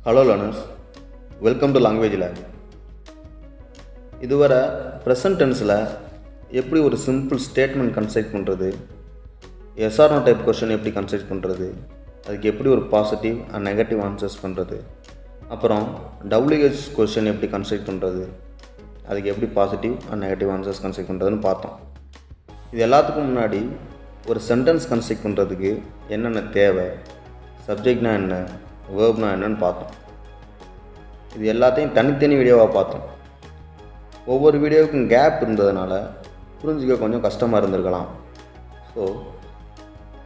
Hello learners, welcome to Language Lab. இதுவரை present டென்ஸில் எப்படி ஒரு சிம்பிள் ஸ்டேட்மெண்ட் கன்ஸ்ட்ரக்ட் பண்ணுறது, எஸ்ஆர்னோ டைப் கொஷின் எப்படி கன்ஸ்ட்ரக்ட் பண்ணுறது, அதுக்கு எப்படி ஒரு பாசிட்டிவ் அண்ட் நெகட்டிவ் ஆன்சர்ஸ் பண்ணுறது, அப்புறம் டபிள்யூஹெச் கொஷின் எப்படி கன்ஸ்ட்ரக்ட் பண்ணுறது, அதுக்கு எப்படி positive and negative answers construct பண்ணுறதுன்னு பார்த்தோம். இது எல்லாத்துக்கும் முன்னாடி ஒரு சென்டென்ஸ் கன்ஸ்ட்ரக்ட் பண்ணுறதுக்கு என்னென்ன தேவை, சப்ஜெக்ட்னா என்ன, வேர்ப்னா என்னன்னு பார்த்தோம். இது எல்லாத்தையும் தனித்தனி வீடியோவாக பார்த்தோம். ஒவ்வொரு வீடியோவுக்கும் கேப் இருந்ததுனால புரிஞ்சிக்க கொஞ்சம் கஷ்டமாக இருந்திருக்கலாம். ஸோ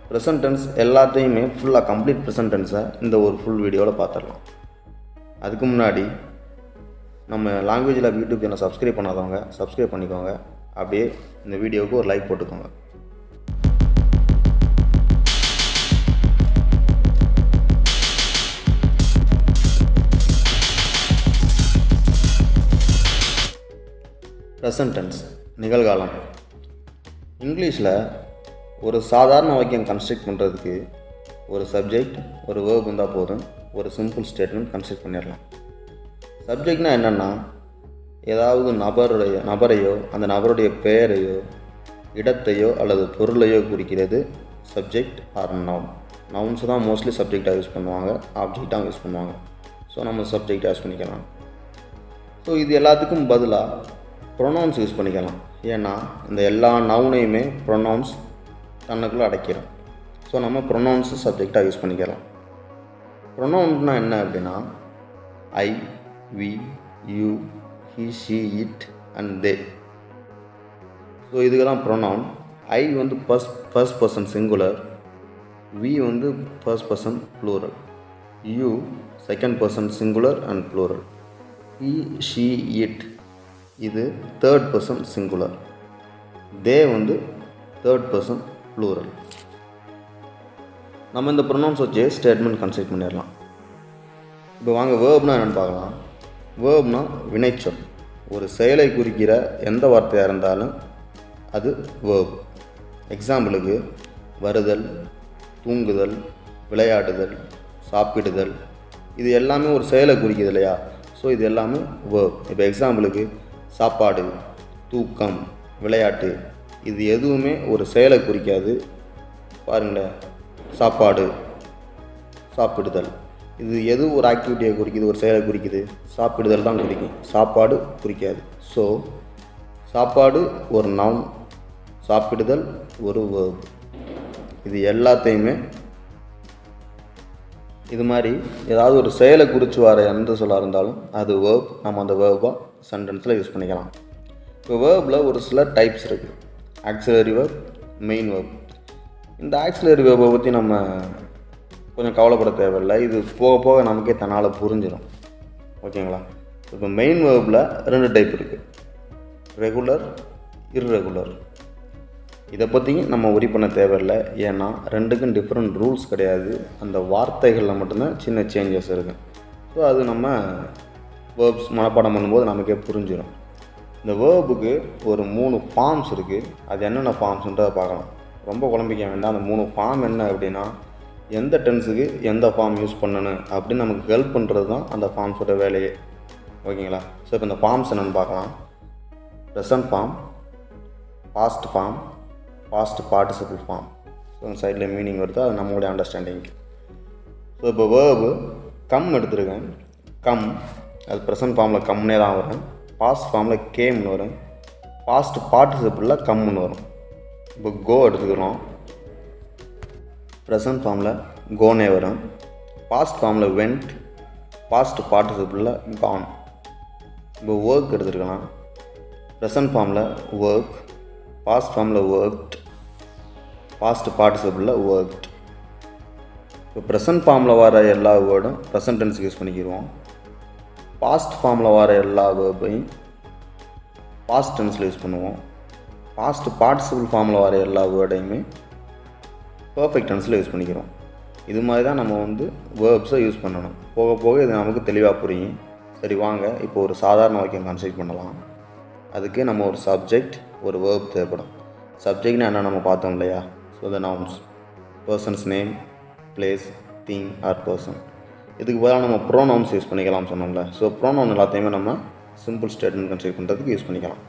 ப்ரெசன்ட் டென்ஸ் எல்லாத்தையுமே ஃபுல்லாக கம்ப்ளீட் ப்ரெசன்ட் டென்ஸை இந்த ஒரு ஃபுல் வீடியோவில் பார்த்துடலாம். அதுக்கு முன்னாடி நம்ம language lab YouTube channel subscribe பண்ணாதவங்க சப்ஸ்கிரைப் பண்ணிக்கோங்க. அப்படியே இந்த வீடியோவுக்கு ஒரு லைக் போட்டுக்கோங்க. ப்ரெசன்ட் டென்ஸ் நிகழ்காலம். இங்கிலீஷில் ஒரு சாதாரண வாக்கியம் கன்ஸ்ட்ரக்ட் பண்ணுறதுக்கு ஒரு சப்ஜெக்ட் ஒரு வேர்ப் இருந்தால் போதும், ஒரு சிம்பிள் ஸ்டேட்மெண்ட் கன்ஸ்ட்ரக்ட் பண்ணிடலாம். சப்ஜெக்ட்னால் என்னென்னா, ஏதாவது நபரையோ அந்த நபருடைய பெயரையோ இடத்தையோ அல்லது பொருளையோ குறிக்கிறது சப்ஜெக்ட் ஆர் நவுன். நவுன்ஸ் தான் மோஸ்ட்லி சப்ஜெக்டாக யூஸ் பண்ணுவாங்க, ஆப்ஜெக்டாக யூஸ் பண்ணுவாங்க. ஸோ நம்ம சப்ஜெக்டாக யூஸ் பண்ணிக்கலாம். ஸோ இது எல்லாத்துக்கும் பதிலாக ப்ரொனவுன்ஸ் யூஸ் பண்ணிக்கலாம். ஏன்னா இந்த எல்லா நவுனையுமே ப்ரொனவுன்ஸ் தன்னுக்குள்ளே அடைக்கிறோம். ஸோ நம்ம ப்ரொனவுன்ஸு சப்ஜெக்டாக யூஸ் பண்ணிக்கலாம். ப்ரொனவுன்ஸ்னால் என்ன அப்படின்னா, I, we, you, he, she, it and they. So இதுக்கு தான் ப்ரொனவுன். ஐ வந்து ஃபர்ஸ்ட் பர்சன் சிங்குலர், வி வந்து first person plural, you second person singular and plural, he, she, it இது தேர்ட் பர்சன் சிங்குலர், தே வந்து third person plural. நம்ம இந்த pronounce வச்சு statement construct பண்ணிடலாம். இப்போ வாங்க வேர்ப்னா என்னென்னு பார்க்கலாம். வேர்ப்னா வினைச்சொல். ஒரு செயலை குறிக்கிற எந்த வார்த்தையாக இருந்தாலும் அது வேர்ப். எக்ஸாம்பிளுக்கு வருதல், தூங்குதல், விளையாடுதல், சாப்பிடுதல், இது எல்லாமே ஒரு செயலை குறிக்குது இல்லையா? ஸோ இது எல்லாமே வேர்ப். இப்போ எக்ஸாம்பிளுக்கு சாப்பாடு, தூக்கம், விளையாட்டு, இது எதுவுமே ஒரு செயலை குறிக்காது. பாருங்களேன், சாப்பாடு, சாப்பிடுதல், இது எது ஒரு ஆக்டிவிட்டியை குறிக்குது, ஒரு செயலை குறிக்குது? சாப்பிடுதல் தான் குறிக்கும், சாப்பாடு குறிக்காது. ஸோ சாப்பாடு ஒரு நவுன், சாப்பிடுதல் ஒரு வேர்ப். இது எல்லாத்தையுமே இது மாதிரி ஏதாவது ஒரு செயலை குறித்து வர எந்த சொல்லாக இருந்தாலும் அது வேர்ப். நம்ம அந்த வேர்பாக சென்டென்ஸில் யூஸ் பண்ணிக்கலாம். இப்போ வேர்பில் ஒரு சில டைப்ஸ் இருக்குது. Auxiliary verb, main verb. இந்த ஆக்சிலரி வேர்பை பற்றி நம்ம கொஞ்சம் கவலைப்பட தேவையில்லை. இது போக போக நமக்கே தன்னால் புரிஞ்சிடும். ஓகேங்களா? இப்போ மெயின் வேர்பில் 2 டைப் இருக்குது, ரெகுலர், இர்ரெகுலர். இதை பற்றியும் நம்ம ஒரி பண்ண தேவையில்லை. ஏன்னா ரெண்டுக்கும் டிஃப்ரெண்ட் ரூல்ஸ் கிடையாது. அந்த வார்த்தைகளில் மட்டும்தான் சின்ன சேஞ்சஸ் இருக்குது. ஸோ அது நம்ம வேர்ப்ஸ் மனப்பாடம் பண்ணும்போது நமக்கே புரிஞ்சிடும். இந்த வேர்புக்கு ஒரு 3 ஃபார்ம்ஸ் இருக்குது. அது என்னென்ன ஃபார்ம்ஸ்ன்றதை பார்க்கலாம். ரொம்ப குழம்பிக்க வேண்டாம். அந்த 3 ஃபார்ம் என்ன அப்படின்னா, எந்த டென்ஸுக்கு எந்த ஃபார்ம் யூஸ் பண்ணணும் அப்படின்னு நமக்கு ஹெல்ப் பண்ணுறது தான் அந்த ஃபார்ம்ஸோட வேலையே. ஓகேங்களா? ஸோ இப்போ இந்த ஃபார்ம்ஸ் என்னென்னு பார்க்கலாம். Present form, past form, past participle form. So அந்த சைடில் மீனிங் வருது, அது நம்மளுடைய அண்டர்ஸ்டாண்டிங். ஸோ இப்போ வேர்பு கம் எடுத்துருக்கேன். கம் அது ப்ரெசன்ட் ஃபார்மில் கம்னே தான் வரும். பாஸ்ட் ஃபார்மில் கேம்னு வரும். பாஸ்ட் பார்ட்டிசிபிளில் கம்னு வரும். இப்போ கோ எடுத்துக்கிறோம். ப்ரெசன்ட் ஃபார்மில் கோனே வரும். பாஸ்ட் ஃபார்மில் வெண்ட், பாஸ்ட் பார்ட்டிசிபிளில் கான். இப்போ ஒர்க் எடுத்துருக்கலாம். ப்ரெசன்ட் ஃபார்மில் ஒர்க், பாஸ்ட் ஃபார்மில் ஒர்க்ட், பாஸ்ட் பார்ட்டிசிபிளில் ஒர்க்ட். இப்போ ப்ரெசன்ட் ஃபார்மில் வர எல்லா வேர்டும் ப்ரெசன்ட் டென்ஸுக்கு யூஸ் பண்ணிக்கிடுவோம். பாஸ்ட் ஃபார்மில் வர எல்லா வேர்பையும் பாஸ்ட் டென்ஸில் யூஸ் பண்ணுவோம். பாஸ்ட் பார்ட்டிசிபிள் ஃபார்மில் வர எல்லா வேர்டையுமே பர்ஃபெக்ட் டென்ஸில் யூஸ் பண்ணிக்கிறோம். இது மாதிரி தான் நம்ம வேர்ப்ஸை யூஸ் பண்ணணும். போக போக இது நமக்கு தெளிவாக புரியும். சரி வாங்க இப்போ ஒரு சாதாரண வாக்கியம் கன்ஸ்ட்ரக்ட் பண்ணலாம். அதுக்கு நம்ம ஒரு சப்ஜெக்ட் ஒரு வேர்ப் தேவைப்படும். சப்ஜெக்ட்னா என்ன நம்ம பார்த்தோம் இல்லையா? So the nouns, persons name, place, thing or person. இதுக்கு பதிலாக நம்ம ப்ரோனவுன்ஸ் யூஸ் பண்ணிக்கலாம் சொன்னோம்ல. ஸோ ப்ரோனவுன் எல்லாத்தையுமே நம்ம சிம்பிள் ஸ்டேட்மெண்ட் கன்ஸ்ட்ரக்ட் பண்ணுறதுக்கு யூஸ் பண்ணிக்கலாம்.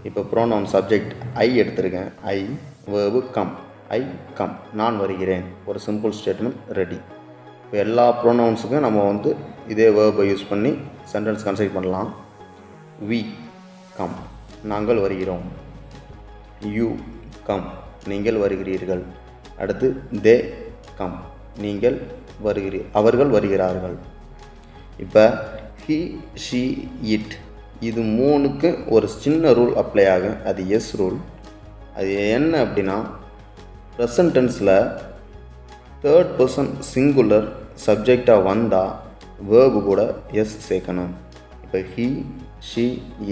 இப்போ ப்ரோனவுன் சப்ஜெக்ட் ஐ எடுத்திருக்கேன். ஐ வேர்பு கம். ஐ கம், நான் வருகிறேன். ஒரு சிம்பிள் ஸ்டேட்மெண்ட் ரெடி. இப்போ எல்லா ப்ரோனவுன்ஸுக்கும் நம்ம வந்து இதே வேர்பை யூஸ் பண்ணி சென்டென்ஸ் கன்ஸ்ட்ரக்ட் பண்ணலாம். வி கம், நாங்கள் வருகிறோம். யூ கம், நீங்கள் வருகிறீர்கள். அடுத்து தே கம், நீங்கள் அவர்கள் வருகிறார்கள். இப்போ ஹி ஷி இட் இது மூணுக்கு ஒரு சின்ன ரூல் அப்ளை ஆகும். அது எஸ் ரூல். அது என்ன அப்படின்னா, ப்ரெசன்ட் டென்ஸில் தேர்ட் பர்சன் சிங்குலர் சப்ஜெக்டாக வந்தால் வேர்பு கூட எஸ் சேர்க்கணும். இப்போ ஹி ஷி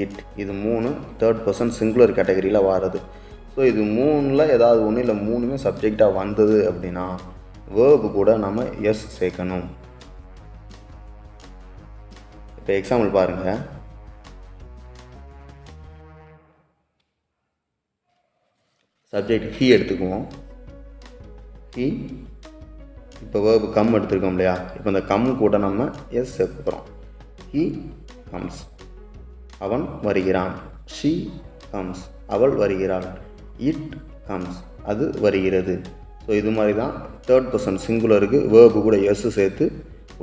இட் இது மூணு தேர்ட் பர்சன் சிங்குலர் கேட்டகரியில் வாருது. ஸோ இது மூணில் ஏதாவது ஒன்று இல்லை மூணுமே சப்ஜெக்டாக வந்தது அப்படின்னா வேர்பு கூட நம்ம எஸ் சேர்க்கணும். இப்போ எக்ஸாம்பிள் பாருங்கள். சப்ஜெக்ட் ஹி எடுத்துக்குவோம். ஹி இப்போ வேர்பு கம் எடுத்துருக்கோம் இல்லையா. இப்போ இந்த கம் கூட நம்ம எஸ் சேர்க்க போகிறோம். ஹி கம்ஸ், அவன் வருகிறான். ஷி கம்ஸ், அவள் வருகிறாள். இட் கம்ஸ், அது வருகிறது. ஸோ இது மாதிரி தான் தேர்ட் பர்சன் சிங்குலருக்கு வேர்பு கூட எஸ் சேர்த்து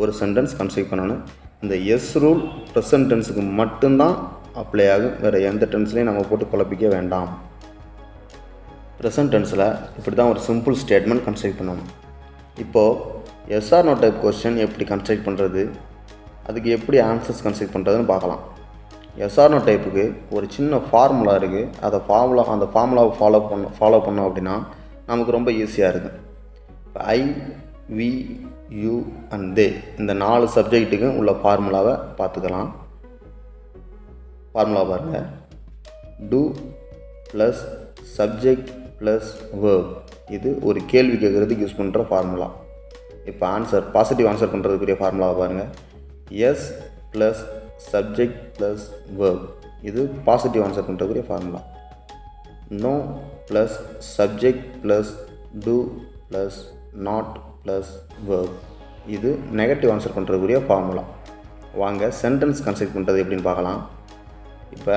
ஒரு சென்டென்ஸ் கன்ஸ்ட்ரக்ட் பண்ணணும். இந்த எஸ் ரூல் ப்ரெசன்ட் டென்ஸுக்கு மட்டும்தான் அப்ளை ஆகும். வேறு எந்த டென்ஸ்லையும் நம்ம போட்டு குழப்பிக்க வேண்டாம். ப்ரெசன்ட் டென்ஸில் இப்படி தான் ஒரு சிம்பிள் ஸ்டேட்மெண்ட் கன்ஸ்ட்ரக்ட் பண்ணணும். இப்போது yes or no type question எப்படி கன்ஸ்ட்ரக்ட் பண்ணுறது, அதுக்கு எப்படி ஆன்சர்ஸ் கன்ஸ்ட்ரக்ட் பண்ணுறதுன்னு பார்க்கலாம். எஸ் ஆர் நோ டைப்புக்கு ஒரு சின்ன ஃபார்முலா இருக்குது. அந்த ஃபார்முலாவை ஃபாலோ பண்ணோம் அப்படின்னா நமக்கு ரொம்ப ஈஸியாக இருக்குது. இப்போ I, we, you and they இந்த 4 சப்ஜெக்ட்டுக்கும் உள்ள ஃபார்முலாவை பார்த்துக்கலாம். ஃபார்முலா பாருங்கள். Do plus subject plus verb. இது ஒரு கேள்வி கேட்குறதுக்கு யூஸ் பண்ணுற ஃபார்முலா. இப்போ ஆன்சர் பாசிட்டிவ் ஆன்சர் பண்ணுறதுக்குரிய ஃபார்முலாவை பாருங்கள். Yes plus subject plus verb. இது பாசிட்டிவ் ஆன்சர் பண்ணுறதுக்குரிய formula. No plus subject plus do plus not plus verb. இது நெகட்டிவ் ஆன்சர் பண்ணுறதுக்குரிய ஃபார்முலா. வாங்க சென்டென்ஸ் கன்ஸ்ட்ரக்ட் பண்ணுறது எப்படின்னு பார்க்கலாம். இப்போ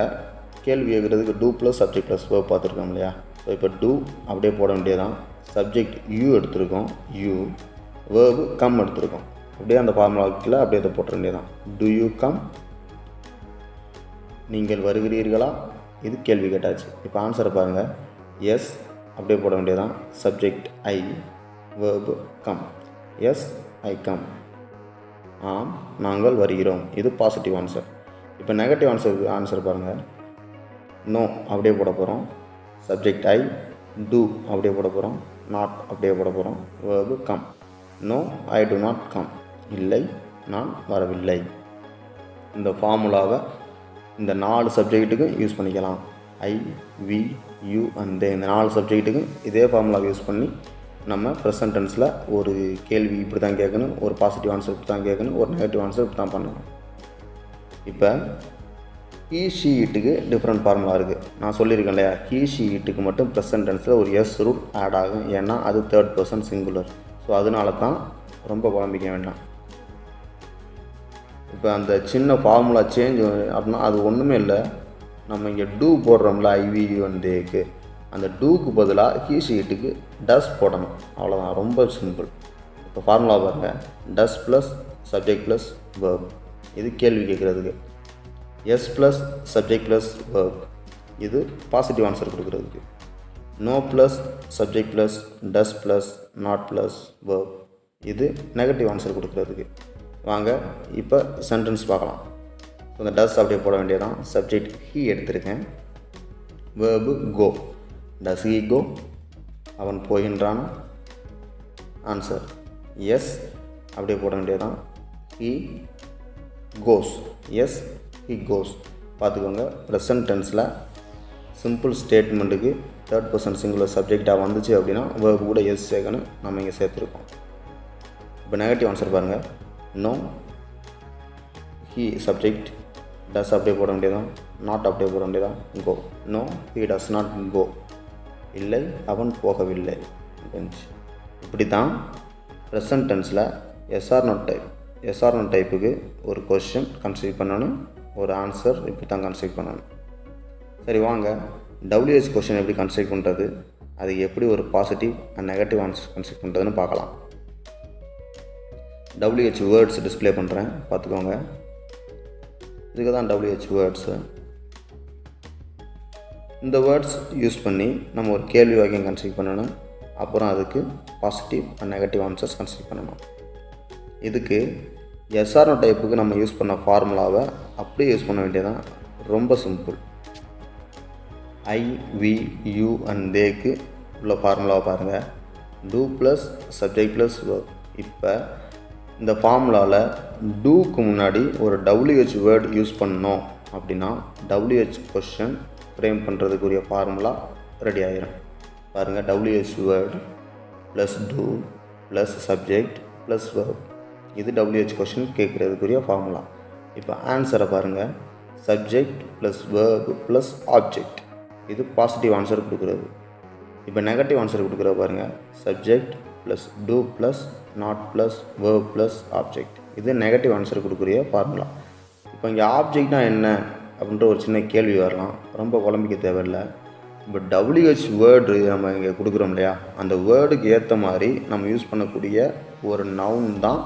கேள்வி கேட்குறதுக்கு do plus subject plus verb பார்த்துருக்கோம் இல்லையா. ஸோ இப்போ டூ அப்படியே போட வேண்டியதான். சப்ஜெக்ட் யூ எடுத்துருக்கோம். யூ வேர்பு கம் எடுத்துருக்கோம். அப்படியே அந்த ஃபார்முலாவுக்குள்ள அப்படியே அதை போட்ட வேண்டியதான். டு யூ கம், நீங்கள் வருகிறீர்களா. இது கேள்வி கேட்டாச்சு. இப்போ ஆன்சரை பாருங்கள். எஸ் அப்படியே போட வேண்டியதான். Subject I, verb come. Yes I come, ஆம் நாங்கள் வருகிறோம். இது பாசிட்டிவ் ஆன்சர். இப்போ நெகட்டிவ் ஆன்சர் பாருங்கள். நோ அப்படியே போட போகிறோம். சப்ஜெக்ட் ஐ, டூ அப்படியே போட போகிறோம். நாட் அப்படியே போட போகிறோம். Verb come. No I do not come, இல்லை நான் வரவில்லை. இந்த ஃபார்முலாவை இந்த 4 சப்ஜெக்ட்டுக்கும் யூஸ் பண்ணிக்கலாம். ஐ, வி, யூ அண்ட் தே இந்த 4 சப்ஜெக்ட்டுக்கும் இதே ஃபார்முலாவை யூஸ் பண்ணி நம்ம ப்ரெசன்ட் டென்ஸில் ஒரு கேள்வி இப்படி தான் கேட்கணும், ஒரு பாசிட்டிவ் ஆன்சர் இப்படி தான் கேட்கணும், ஒரு நெகட்டிவ் ஆன்சர் இப்படி தான் பண்ணணும். இப்போ ஹீ ஷி இட்டுக்கு டிஃப்ரெண்ட் ஃபார்முலா இருக்குது. நான் சொல்லியிருக்கேன் இல்லையா, ஹீ ஷி இட்டுக்கு மட்டும் ப்ரெசன்ட் டென்ஸில் ஒரு எஸ் ரூல் ஆட் ஆகும். ஏன்னா அது தேர்ட் பர்சன் சிங்குலர். ஸோ அதனால தான் ரொம்ப குழம்பிக்க வேண்டாம். இப்போ அந்த சின்ன ஃபார்முலா சேஞ்ச் அப்படின்னா அது ஒன்றுமே இல்லை. நம்ம இங்கே டூ போடுறோம்ல ஐவியூ தேக்கு, அந்த டூக்கு பதிலாக ஹீ ஷீட்டுக்கு டஸ் போடணும். அவ்வளோதான், ரொம்ப சிம்பிள். இப்போ ஃபார்முலா பாருங்கள். Does plus subject plus verb. இது கேள்வி கேட்குறதுக்கு. Yes plus subject plus verb. இது பாசிட்டிவ் ஆன்சர் கொடுக்குறதுக்கு. No plus subject plus does plus not plus verb. இது நெகட்டிவ் ஆன்சர் கொடுக்குறதுக்கு. வாங்க இப்போ சென்டென்ஸ் பார்க்கலாம். இந்த டஸ் அப்படியே போட வேண்டியதான். சப்ஜெக்ட் ஹீ எடுத்திருக்கேன். Verb go. Does he go, அவன் போகின்றான். ஆன்சர் எஸ் அப்படியே போட வேண்டியதான். He goes. Yes he goes. பார்த்துக்கோங்க, ப்ரெசன்ட் டென்ஸில் சிம்பிள் ஸ்டேட்மெண்ட்டுக்கு தேர்ட் பர்சன் சிங்குலர் சப்ஜெக்டாக வந்துச்சு அப்படின்னா வேர்பு கூட எஸ் சேர்க்கணும். நம்ம இங்கே சேர்த்துருக்கோம். இப்போ நெகட்டிவ் ஆன்சர் பாருங்கள். நோ ஹீ சப்ஜெக்ட், டஸ் அப்படியே போட வேண்டியதான். நாட் அப்படியே போட வேண்டியதான். Go. No he does not go, இல்லை அவன் போகவில்லை. இப்படி தான் ப்ரெசன்ட் டென்ஸில் yes or not type yes or one டைப்புக்கு ஒரு கொஸ்டின் கன்ஸ்ட்ரக்ட் பண்ணணும், ஒரு ஆன்சர் இப்படி தான் கன்ஸ்ட்ரக்ட் பண்ணணும். சரி வாங்க WH கொஸ்டின் எப்படி கன்ஸ்ட்ரக்ட் பண்ணுறது, அது எப்படி ஒரு positive and negative answer construct பண்ணுறதுன்னு பார்க்கலாம். WH வேர்ட்ஸ் டிஸ்பிளே பண்ணுறேன் பார்த்துக்கோங்க. இதுக்கு தான் WH வேர்ட்ஸு. இந்த வேர்ட்ஸ் யூஸ் பண்ணி நம்ம ஒரு கேள்வி வாக்கியம் கன்ஸ்ட்ரக்ட் பண்ணணும், அப்புறம் அதுக்கு positive and negative answers construct பண்ணணும். இதுக்கு எஸ்ஆர்ஓ டைப்புக்கு நம்ம யூஸ் பண்ண ஃபார்முலாவை அப்படியே யூஸ் பண்ண வேண்டியதான். ரொம்ப simple. I, we, you and theyக்கு உள்ள ஃபார்முலாவை பாருங்கள். do plus subject plus verb. இப்போ இந்த ஃபார்முலாவில் டூக்கு முன்னாடி ஒரு WH வேர்டு யூஸ் பண்ணோம் அப்படின்னா WH கொஸ்டின் ஃப்ரேம் பண்ணுறதுக்குரிய ஃபார்முலா ரெடி ஆகிரும். பாருங்கள், WH word plus do plus subject plus verb. இது WH கொஸ்டின் கேட்குறதுக்குரிய ஃபார்முலா. இப்போ ஆன்சரை பாருங்கள், subject plus verb plus object. இது பாசிட்டிவ் ஆன்சர் கொடுக்குறது. இப்போ நெகட்டிவ் ஆன்சர் கொடுக்குற பாருங்கள், subject plus do plus not plus verb plus object. இது நெகட்டிவ் ஆன்சர் கொடுக்குற ஃபார்முலா. இப்போ இங்கே ஆப்ஜெக்ட்னா என்ன அப்படின்ற ஒரு சின்ன கேள்வி வரலாம், ரொம்ப குழம்பிக்க தேவையில்லை. இப்போ WH வேர்டு நம்ம இங்கே கொடுக்குறோம் இல்லையா, அந்த வேர்டுக்கு ஏற்ற மாதிரி நம்ம யூஸ் பண்ணக்கூடிய ஒரு நவுன் தான்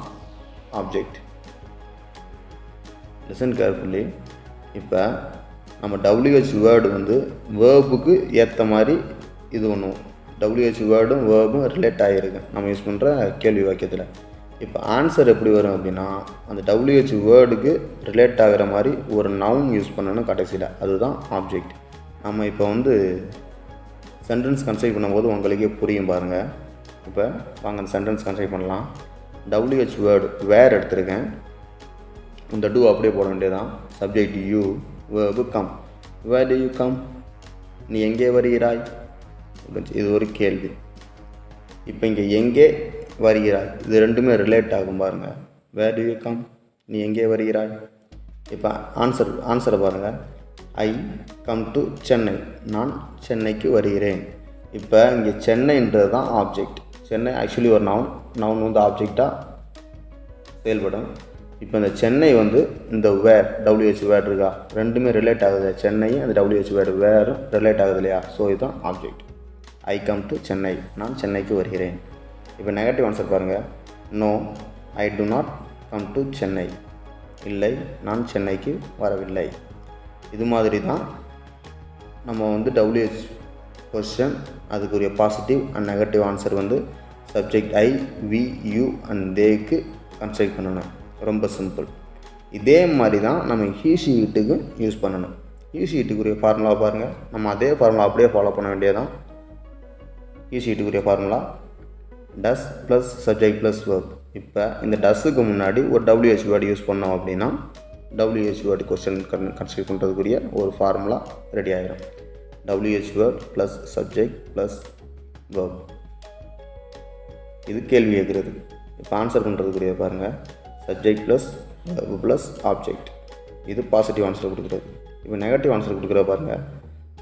ஆப்ஜெக்ட். Listen carefully. இப்போ நம்ம WH வேர்டு வந்து வேர்புக்கு ஏற்ற மாதிரி இது ஒன்றும் WH வேர்டும் வேர்பும் ரிலேட் ஆகிருக்கு நம்ம யூஸ் பண்ணுற கேள்வி வாக்கியத்தில். இப்போ ஆன்சர் எப்படி வரும் அப்படின்னா, அந்த WH வேர்டுக்கு ரிலேட் ஆகிற மாதிரி ஒரு நவுன் யூஸ் பண்ணணும் கடைசியில், அதுதான் ஆப்ஜெக்ட். நம்ம இப்போ வந்து சென்டென்ஸ் கன்ஸ்ட்ரக்ட் பண்ணும்போது உங்களுக்கே புரியும் பாருங்கள். இப்போ வாங்க அந்த சென்டென்ஸ் கன்ஸ்ட்ரக்ட் பண்ணலாம். WH வேர்டு வேர் எடுத்திருக்கேன், இந்த டூ அப்படியே போட வேண்டியதான். Subject you, verb come. where do you come, நீ எங்கே வருகிறாய், இது ஒரு கேள்வி. இப்போ இங்கே எங்கே வருகிறாய், இது ரெண்டுமே ரிலேட் ஆகும் பாருங்கள். where do you come, நீ எங்கே வருகிறாய். இப்போ ஆன்சரை பாருங்கள், ஐ கம் டு சென்னை, நான் சென்னைக்கு வருகிறேன். இப்போ இங்கே சென்னைன்றது தான் ஆப்ஜெக்ட். சென்னை ஆக்சுவலி ஒரு நவுன் வந்து ஆப்ஜெக்டாக செயல்படும். இப்போ இந்த சென்னை வந்து இந்த வேர் WH வேர்டு இருக்கா, ரெண்டுமே ரிலேட் ஆகுது. சென்னை அந்த WH வேர்டு வேரும் ரிலேட் ஆகுது இல்லையா, ஸோ இதுதான் object. I come to Chennai, நான் சென்னைக்கு வருகிறேன். இப்போ நெகட்டிவ் ஆன்சர் பாருங்கள், no I do not come to Chennai, இல்லை நான் சென்னைக்கு வரவில்லை. இது மாதிரி தான் நம்ம வந்து WH கொஸ்டின் அதுக்குரிய பாசிட்டிவ் அண்ட் நெகட்டிவ் ஆன்சர் வந்து subject I, we, you and தேக்கு கன்ஸ்ட்ரக்ட் பண்ணணும். ரொம்ப சிம்பிள். இதே மாதிரி தான் நம்ம ஹீ ஷீட்டுக்கு யூஸ் பண்ணணும். ஹீ ஷீட்டுக்குரிய ஃபார்முலா பாருங்கள், நம்ம அதே ஃபார்முலா அப்படியே ஃபாலோ பண்ண வேண்டியதான். ஹீ ஷீட்டுக்குரிய formula does plus subject plus verb. இப்போ இந்த டஸ்ஸுக்கு முன்னாடி ஒரு WH வேர்டு யூஸ் பண்ணோம் அப்படின்னா WH வேர்டு கொஸ்டின் கன்ஸ்ட்ரக்ட் பண்ணுறதுக்குரிய ஒரு ஃபார்முலா ரெடி ஆகிடும். WH word plus subject plus verb. இது கேள்வி கேட்குறது. இப்போ ஆன்சர் பண்ணுறதுக்குரிய பாருங்கள், subject plus verb plus object. இது பாசிட்டிவ் ஆன்சர் கொடுக்குறது. இப்போ நெகட்டிவ் ஆன்சர் கொடுக்குற பாருங்கள்,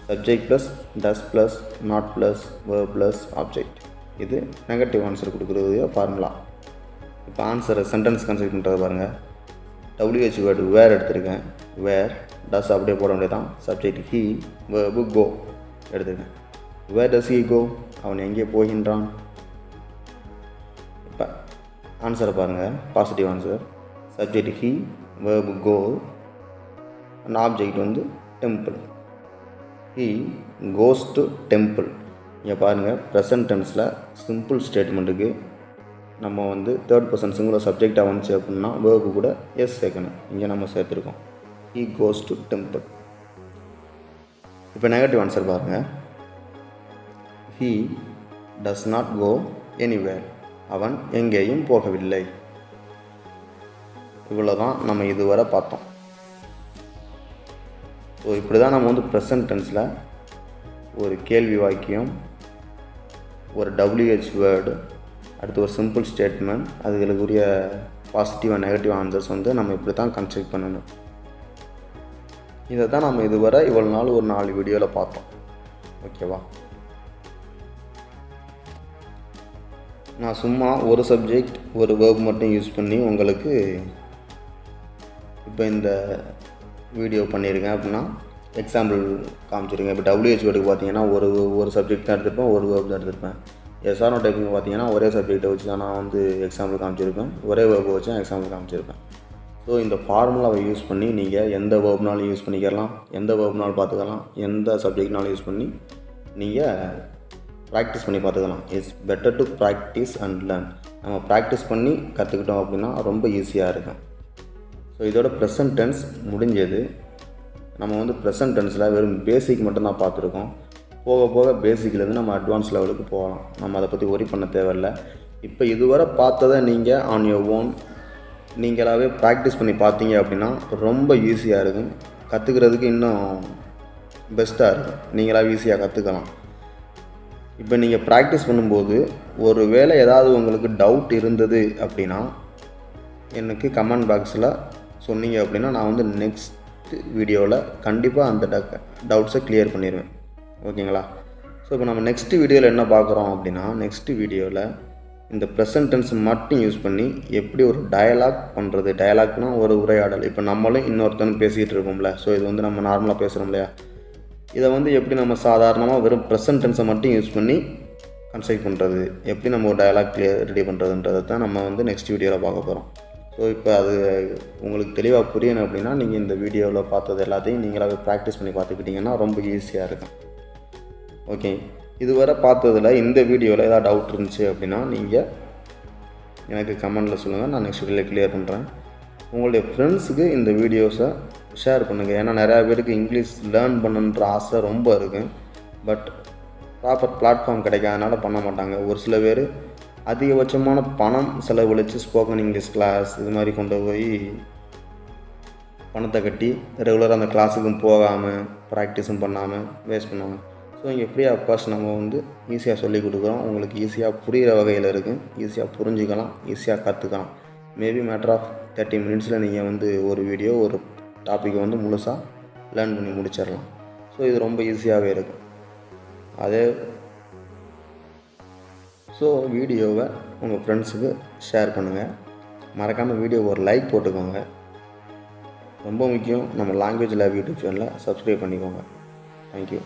subject plus does plus not plus verb plus object. இது நெகட்டிவ் ஆன்சர் கொடுக்குறது ஃபார்முலா. இப்போ ஆன்சரை சென்டென்ஸ் கன்ஸ்ட்ரக்ட் பண்ணுறது பாருங்கள், WH வேர்டு வேர் எடுத்திருக்கேன், வேர் டஸ் அப்படியே போட வேண்டியதான். சப்ஜெக்ட் ஹீ, verb கோ எடுத்திருக்கேன். வேர் டஸ் ஹீ கோ, அவன் எங்கே போகின்றான். இப்போ ஆன்சரை பாருங்கள், positive answer. Subject he, verb go and object வந்து temple. He goes to temple. இங்கே பாருங்கள், ப்ரெசன்ட் டென்ஸில் சிம்பிள் ஸ்டேட்மெண்ட்டுக்கு நம்ம வந்து தேர்ட் பர்சன் சிங்குலர் சப்ஜெக்டாக வந்துச்சு அப்படின்னா verb கூட எஸ் சேர்க்கணும். இங்கே நம்ம சேர்த்துருக்கோம், ஹீ கோஸ் டு டெம்பிள். இப்போ நெகட்டிவ் ஆன்சர் பாருங்கள், he does not go anywhere, அவன் எங்கேயும் போகவில்லை. இவ்வளோ தான் நம்ம இதுவரை பார்த்தோம். ஸோ இப்படி தான் நம்ம வந்து ப்ரெசன்ட் டென்ஸில் ஒரு கேள்வி வாக்கியம், ஒரு WH வேர்டு, அடுத்து ஒரு சிம்பிள் ஸ்டேட்மெண்ட், அதுகளுக்குரிய பாசிட்டிவ் அண்ட் நெகட்டிவ் ஆன்சர்ஸ் வந்து நம்ம இப்படி தான் கன்ஸ்ட்ரக்ட் பண்ணணும். இதை தான் நம்ம இதுவரை இவ்வளோ நாள் ஒரு 4 வீடியோவில் பார்த்தோம். ஓகேவா? நான் சும்மா ஒரு சப்ஜெக்ட் ஒரு வேர்ப் மட்டும் யூஸ் பண்ணி உங்களுக்கு இப்போ இந்த வீடியோ பண்ணியிருக்கேன் அப்படின்னா எக்ஸாம்பிள் காமிச்சிருக்கேன். இப்போ WH பார்த்தீங்கன்னா ஒரு சப்ஜெக்ட் தான் எடுத்திருப்பேன், ஒரு வேர்ப் தான் எடுத்திருப்பேன். SRO டைப்பிங் பார்த்தீங்கன்னா ஒரே சப்ஜெக்டை வச்சு தான் நான் வந்து எக்ஸாம்பிள் காமிச்சிருப்பேன், ஒரே வேர்பை வச்சு நான் எக்ஸாம்பிள் காமிச்சிருப்பேன். ஸோ இந்த ஃபார்முலாவை யூஸ் பண்ணி நீங்கள் எந்த வேர்ப்னாலும் யூஸ் பண்ணிக்கலாம், எந்த வேர்ப்னாலும் பார்த்துக்கலாம், எந்த சப்ஜெக்ட்னாலும் யூஸ் பண்ணி நீங்கள் ப்ராக்டிஸ் பண்ணி பார்த்துக்கலாம். It's better to practice and learn. நம்ம ப்ராக்டிஸ் பண்ணி கற்றுக்கிட்டோம் அப்படின்னா ரொம்ப ஈஸியாக இருக்கும். ஸோ இதோட ப்ரெசன்ட் டென்ஸ் முடிஞ்சது. நம்ம வந்து ப்ரெசன்ட் டென்ஸில் வெறும் பேசிக் மட்டும்தான் பார்த்துருக்கோம். போக போக பேசிக்லேருந்து நம்ம அட்வான்ஸ் லெவலுக்கு போகலாம். நம்ம அதை பற்றி ஒரி பண்ண தேவையில்லை. இப்போ இதுவரை பார்த்ததை நீங்கள் ஆன் யுவர் ஓன் நீங்களாகவே ப்ராக்டிஸ் பண்ணி பார்த்தீங்க அப்படின்னா ரொம்ப ஈஸியாக இருக்கும். கற்றுக்கிறதுக்கு இன்னும் பெஸ்ட்டாக இருக்கும். நீங்களாக ஈஸியாக கற்றுக்கலாம். இப்போ நீங்கள் ப்ராக்டிஸ் பண்ணும்போது ஒரு வேளை ஏதாவது உங்களுக்கு டவுட் இருந்தது அப்படின்னா எனக்கு கமெண்ட் பாக்ஸில் சொன்னீங்க அப்படின்னா நான் வந்து நெக்ஸ்ட் வீடியோவில் கண்டிப்பாக அந்த டவுட்ஸை கிளியர் பண்ணிடுவேன். ஓகேங்களா? ஸோ இப்போ நம்ம நெக்ஸ்ட் வீடியோவில் என்ன பார்க்குறோம் அப்படின்னா, நெக்ஸ்ட் வீடியோவில் இந்த ப்ரெசன்ட் டென்ஸ் மட்டும் யூஸ் பண்ணி எப்படி ஒரு டயலாக் பண்ணுறது. டயலாக்னால் ஒரு உரையாடல். இப்போ நம்மளும் இன்னொருத்தனும் பேசிக்கிட்டு இருக்கோம்ல, ஸோ இது வந்து நம்ம நார்மலாக பேசுகிறோம் இல்லையா, இதை வந்து எப்படி நம்ம சாதாரணமாக வெறும் ப்ரெசன்ட் டென்ஸை மட்டும் யூஸ் பண்ணி கன்ஸ்ட்ரக்ட் பண்ணுறது, எப்படி நம்ம ஒரு டயலாக் ரெடி பண்ணுறதுன்றதை தான் நம்ம வந்து நெக்ஸ்ட் வீடியோவில் பார்க்க போகிறோம். ஸோ இப்போ அது உங்களுக்கு தெளிவாக புரியணும் அப்படின்னா நீங்கள் இந்த வீடியோவில் பார்த்தது எல்லாத்தையும் நீங்களாகவே ப்ராக்டிஸ் பண்ணி பார்த்துக்கிட்டிங்கன்னா ரொம்ப ஈஸியாக இருக்கும். ஓகே, இதுவரை பார்த்ததில் இந்த வீடியோவில் ஏதாவது டவுட் இருந்துச்சு அப்படின்னா நீங்கள் எனக்கு கமெண்டில் சொல்லுங்கள். நான் நெக்ஸ்ட் வீடியோவில் கிளியர் பண்ணுறேன். உங்களுடைய ஃப்ரெண்ட்ஸுக்கு இந்த வீடியோஸை ஷேர் பண்ணுங்கள். ஏன்னா நிறையா பேருக்கு இங்கிலீஷ் லேர்ன் பண்ணுன்ற ஆசை ரொம்ப இருக்குது. பட் ப்ராப்பர் பிளாட்ஃபார்ம் கிடைக்காதனால பண்ண மாட்டாங்க. ஒரு சில பேர் அதிகபட்சமான பணம் செலவழித்து ஸ்போக்கன் இங்கிலீஷ் கிளாஸ் இது மாதிரி கொண்டு போய் பணத்தை கட்டி ரெகுலராக அந்த கிளாஸுக்கும் போகாமல் ப்ராக்டிஸும் பண்ணாமல் வேஸ்ட் பண்ணுவாங்க. ஸோ இங்கே ஃப்ரீயாக அஃப்கோர்ஸ் நம்ம வந்து ஈஸியாக சொல்லிக் கொடுக்குறோம். உங்களுக்கு ஈஸியாக புரிகிற வகையில் இருக்குது. ஈஸியாக புரிஞ்சுக்கலாம், ஈஸியாக கற்றுக்கலாம். மேபி மேட்டர் ஆஃப் 30 மினிட்ஸில் நீங்கள் வந்து ஒரு வீடியோ ஒரு டாப்பிக்கை வந்து முழுசாக லேர்ன் பண்ணி முடிச்சிடலாம். ஸோ இது ரொம்ப ஈஸியாகவே இருக்குது. ஸோ வீடியோவை உங்கள் ஃப்ரெண்ட்ஸுக்கு ஷேர் பண்ணுங்கள். மறக்காமல் வீடியோவை ஒரு லைக் போட்டுக்கோங்க. ரொம்ப முக்கியம், நம்ம லாங்குவேஜ் லேப் யூடியூப் சேனலை சப்ஸ்கிரைப் பண்ணிக்கோங்க. தேங்க்யூ.